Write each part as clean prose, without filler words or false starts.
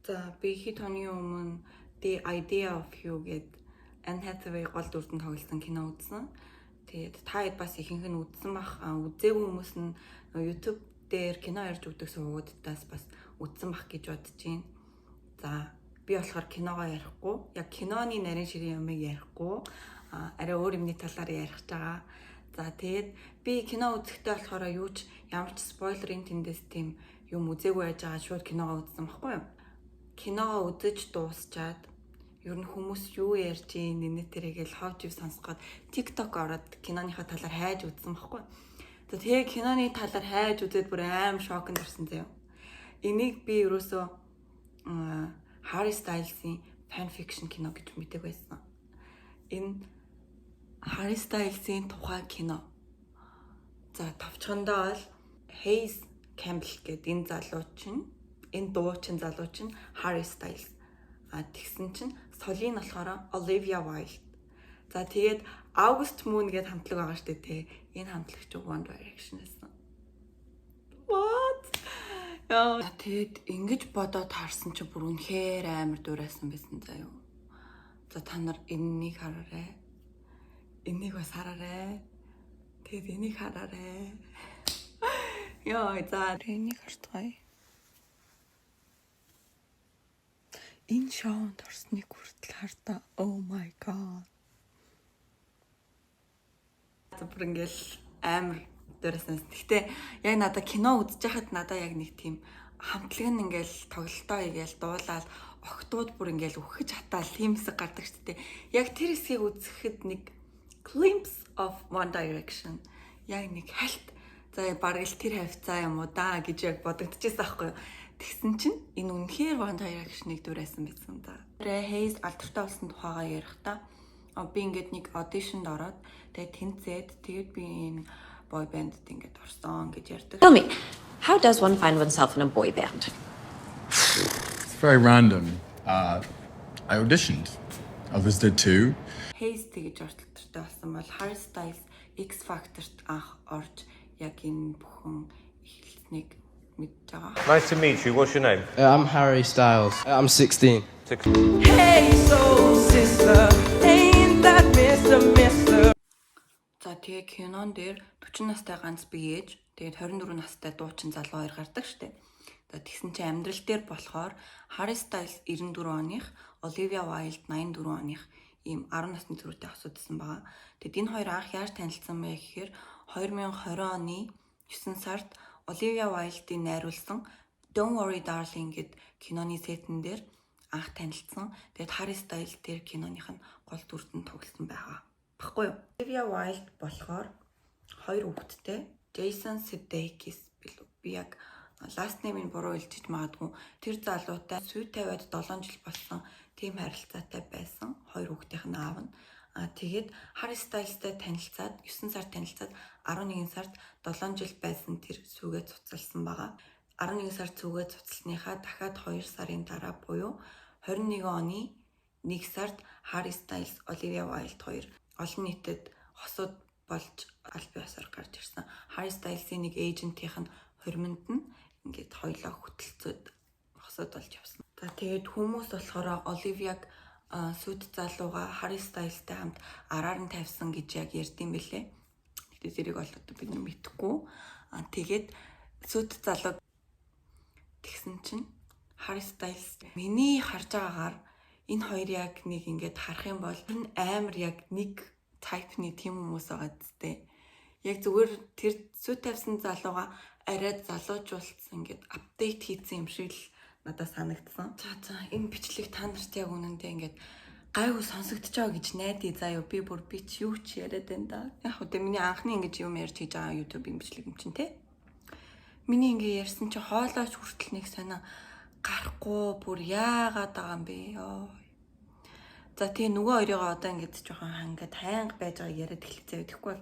За би хэд хоногийн өмнө The Idea of You гэд Anne Hathaway гол дүрдэн тоглосон кино үзсэн. Тэгээд та хэд бас ихэнх нь үзсэн бах. Үзээгүй хүмүүс нь YouTube дээр кино ярьж өгдөг сувгуудаас бас үзсэн бах гэж бодож байна. За би болохоор киногоо ярихгүй, яг киноны нарийн ширийн юмыг ярихгүй, арай өөр юмны талаар ярих гэж байгаа. За тэгээд би кино үзэхдээ болохоор ямар ч спойлерын тэндээс тийм юм үзээгүй байж байгаа шууд киногоо үзсэн баггүй юу? Киногоо үзэж дуусчаад ер нь хүмүүс юу ярьж ийн нэ тэрийгэл ховж ив сонсгоод TikTok ороод киноныхаа талаар хайж үзсэн баггүй. За тэгээ киноны талаар хайж үзээд бүр аим шокнд орсон заяа. Энийг би ерөөсөө Harry Styles-ийн fan fiction кино гэж мэддэг байсан. Энэ Harry Styles-ийн тухай кино. За товчхондоо бол Hayes Campbell гэдэг энэ дуучин залуу чинь Harry Styles. Тэгсэн чинь солын болохоор Olivia Wilde. За тэгээд August Moon гэдэг хамтлаг байгаа шүү дээ. Энэ хамтлагч One Direction гэсэн. What? Яа, тэгээд ингэж бодоод харсан чи бүр үнэхээр амар дуурайсан байсан заа юу. За та нар энэнийг хараарай. Энийг бас хараарай. Тэгээд энийг хараарай. Яа, за энийг хартгая. Энэ шоунд орсныг хүртэл хартаа. Oh my god. Бүр ингээл амар дуурайсан. Гэхдээ яг надад кино үзэж байхад надад яг нэг тийм хамтлаг нь ингээл тоглолтоо игээл дуулаад октод бүр ингээл үхэж хатаал тийм хэсэг гардаг шүү дээ. Яг тэр хэсгийг үзэхэд нэг glimpse of One Direction. Яг нэг хальт. За бараг л тэр хавцаа юм уу да гэж яг бодогдчихсан байхгүй юу. Тэгсэн чинь энэ үнэхээр One Direction-ыг дуурайсан байсан да. Hayes алдартай болсон тухайгаа ярихдаа би ингээд нэг auditionд ороод тэгээд тэнцээд тэгээд би энэ boy band-д ингээд орсон гэж ярьдаг. Tell me, how does one find oneself in a boy band? It's very random. I auditioned. Others did too. Hayes тэгж оролцолтой болсон бол Harry Styles X Factor-т анх орж яг энэ бүхэн эхэлснийг мэдж байгаа. Nice to meet you. What's your name? I'm Harry Styles. I'm 16. Hey soul sister, ain't that Mr. За тэгээ кинон дээр 40 настай ганц биеэж тэгээд 24 настай дуучин залуу хоёр гардаг штеп. За тэгсэн чинь амьдрал дээр болохоор Harry Styles 94 оных, Olivia Wilde 84 оных ийм 10 насны зүрхтэй асуудсан байгаа. Тэгэд энэ хоёр анх яаж танилцсан бэ гэхээр 2020 оны 9 сард Olivia Wilde-ийн найруулсан Don't Worry Darling гэд киноны сетэн дээр анх танилцсан. Тэгэд Harry Styles тэр киноных нь гол дүрдэн тоглосон байгаа. Баггүй юу? Olivia Wilde болохоор хоёр хүүхэдтэй Jason Sudeikis билүү. Би яг last name-ийг буруу хэлж магадгүй. Тэр залуутай сүйд тавиад 7 жил болсон тийм харилцаатай байсан. Хоёр хүүхдийнх нь аав нь. Тэгээд Harry Styles-тай танилцаад 9 сард танилцаад 11 сард 7 жил байсан тэр сүүгээ цуцалсан байгаа. 11 сард сүүгээ цуцалсныхаа дахиад 2 сарын дараа буюу 21 оны 1 сард Harry Styles, Olivia Wilde хоёр олон нийтэд хосууд болж аль биесээр гарч ирсэн. Harry Styles-ийн нэг эйжентийнх нь хормонд нь ингээд хоёлоо хөтөлцөөд хосууд болж явсан. За тэгээд хүмүүс болохоор Olivia-г сүд залууга Harry Styles-тай хамт араар нь тавьсан гэж яг ярьдсан бэлээ. Тэгтээ зэрэг бол одоо бид мэдэхгүй. Тэгээд сүд залуу тэгсэн чинь Harry Styles миний харж байгаагаар энэ хоёр яг нэг ингээд харах юм бол энэ амар яг нэг type-ны тийм хүмүүс байгаа зү. Яг зүгээр тэр сүд тавьсан залууга арай залуужуулсан ингээд апдейт хийсэн юм шиг л надад санагдсан. За энэ бичлэг та нарт яг үнэндээ ингээд гайгүй сонсогдож байгаа гэж найдаа заа юу. Би ч юу ч яриад байна да. Яг үгүй миний анхны ингэж юм ярьж хийж байгаа YouTube-ийн бичлэг юм чинь те. Миний ингэ ярьсан чи хоолойч хүртэл нэг сонио гарахгүй бүр яагаад байгаа юм бэ ёо. За тэгээ нөгөө хоёроо одоо ингэж жоохон хангад хайнга байж байгаа яриад эхэлцээ тэгэхгүй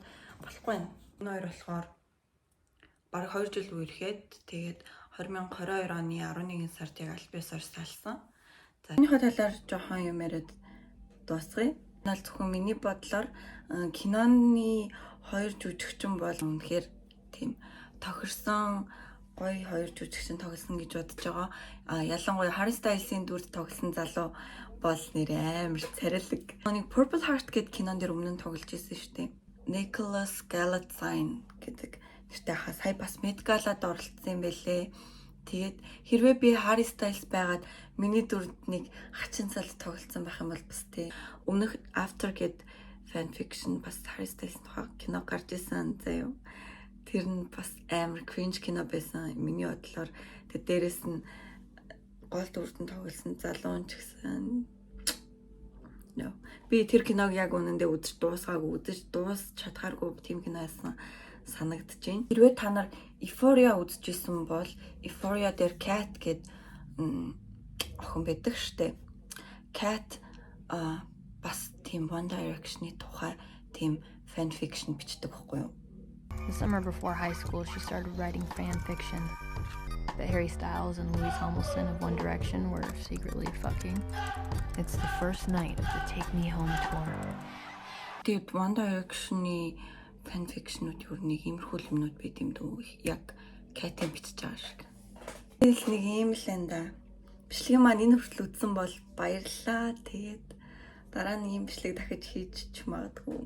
болохгүй байна. Энэ хоёр болохоор баг 2 жил үерхэд тэгээд 2022 оны 11 сард яг аль биесээр салсан. За энэхүү талаар жоохон юм яриад дуусгая. Нал зөвхөн миний бодлоор киноны хоёр жүжигчин бол үнэхээр тийм тохирсон гоё хоёр жүжигчин тоглосон гэж бодож байгаа. Ялангуяа Harry Styles-ийн дүрд тоглосон залуу бол нэр амар царилэг. Нэг Purple Heart гэдэг кинон дээр өмнө нь тоглож ирсэн шүү дээ. Nicholas Galitzine гэдэг нэртэй хаа сая бас Met Gala-д оролцсон юм байлээ. Тэгээд хэрвээ би Harry Styles байгаад миний дүрд нэг хачин цал тоглолцсон байх юм бол бас тий. Өмнөх After гэд fanfiction бас Harry Styles тухай кино гарч ирсэн заяа. Тэр нь бас амар cringe кино байсан. Миний бодлоор тэгээд дээрэс нь гол дүрдэн тоглосон залуун ч гэсэн би тэр киног яг үнэндээ үзэж чадхааргүй тийм кино байсан санагдаж байна. Хэрвээ та нар Euphoria үзчихсэн бол Euphoria дээр Cat гэд охин байдаг штэ. Cat бас тийм One Direction-ы тухай тийм fanfiction бичдэг байхгүй юу? The summer before high school, she started writing fan fiction that Harry Styles and Louise Tomlinson of One Direction were secretly fucking. It's the first night of the Take Me Home tour. Тэгээд One Direction-ы fanfiction-ууд юу нэг иймэрхүү юмнууд байт юм дүү. Яг Cat-ийн бичиж байгаа шиг. Тэгэл нэг ийм л энэ да. Бичлэг маань энэ хүртэл үзсэн бол баярлалаа. Тэгээд дараа нь ийм бичлэг дахиж хийж ч магадгүй.